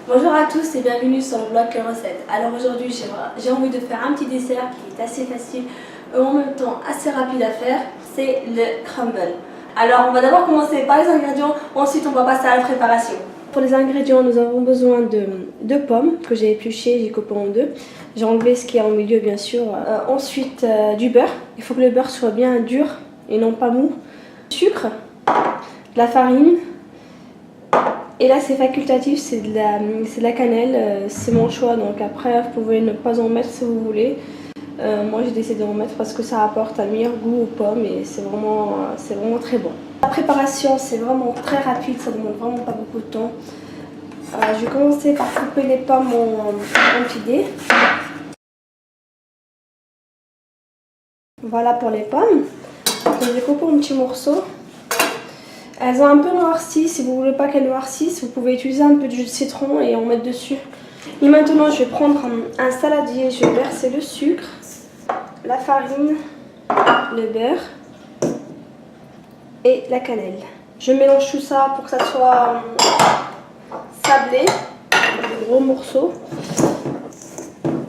Bonjour à tous et bienvenue sur le blog Recettes. Alors aujourd'hui j'ai envie de faire un petit dessert qui est assez facile et en même temps assez rapide à faire, c'est le crumble. Alors on va d'abord commencer par les ingrédients, ensuite on va passer à la préparation. Pour les ingrédients, nous avons besoin de 2 pommes que j'ai épluchées, j'ai coupé en 2. J'ai enlevé ce qui est en milieu bien sûr. Ensuite du beurre, il faut que le beurre soit bien dur et non pas mou. Sucre, de la farine. Et là c'est facultatif, c'est de la cannelle, c'est mon choix, donc après vous pouvez ne pas en mettre si vous voulez. Moi j'ai décidé d'en mettre parce que ça apporte un meilleur goût aux pommes et c'est vraiment très bon. La préparation c'est vraiment très rapide, ça ne demande vraiment pas beaucoup de temps. Je vais commencer par couper les pommes en petits dés. Voilà pour les pommes. Je les coupe en petits morceaux. Elles ont un peu noirci, si vous ne voulez pas qu'elles noircissent, vous pouvez utiliser un peu de jus de citron et en mettre dessus. Et maintenant je vais prendre un saladier, je vais verser le sucre, la farine, le beurre et la cannelle. Je mélange tout ça pour que ça soit sablé, de gros morceaux.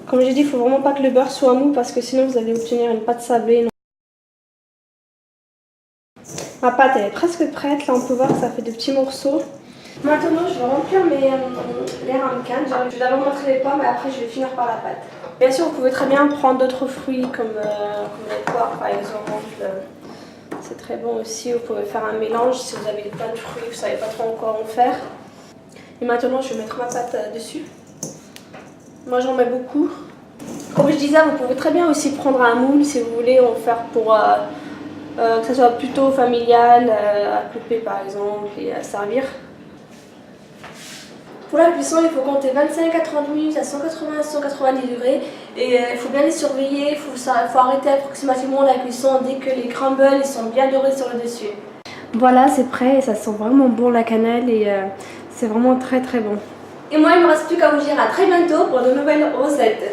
Comme j'ai dit, il ne faut vraiment pas que le beurre soit mou parce que sinon vous allez obtenir une pâte sablée. Ma pâte elle est presque prête, là on peut voir que ça fait de petits morceaux. Maintenant je vais remplir les ramequins. Je vais d'abord montrer les pommes et après je vais finir par la pâte. Bien sûr vous pouvez très bien prendre d'autres fruits comme les poires par exemple. C'est très bon aussi, vous pouvez faire un mélange si vous avez plein de fruits, vous ne savez pas trop encore en faire. Et maintenant je vais mettre ma pâte dessus. Moi j'en mets beaucoup. Comme je disais, vous pouvez très bien aussi prendre un moule si vous voulez en faire pour... que ça soit plutôt familial, à couper par exemple et à servir. Pour la cuisson, il faut compter 25 à 30 minutes à 180 à 190 degrés et il faut bien les surveiller, il faut arrêter approximativement la cuisson dès que les crumbles ils sont bien dorés sur le dessus. Voilà, c'est prêt et ça sent vraiment bon la cannelle et c'est vraiment très bon. Et moi il ne me reste plus qu'à vous dire à très bientôt pour de nouvelles recettes.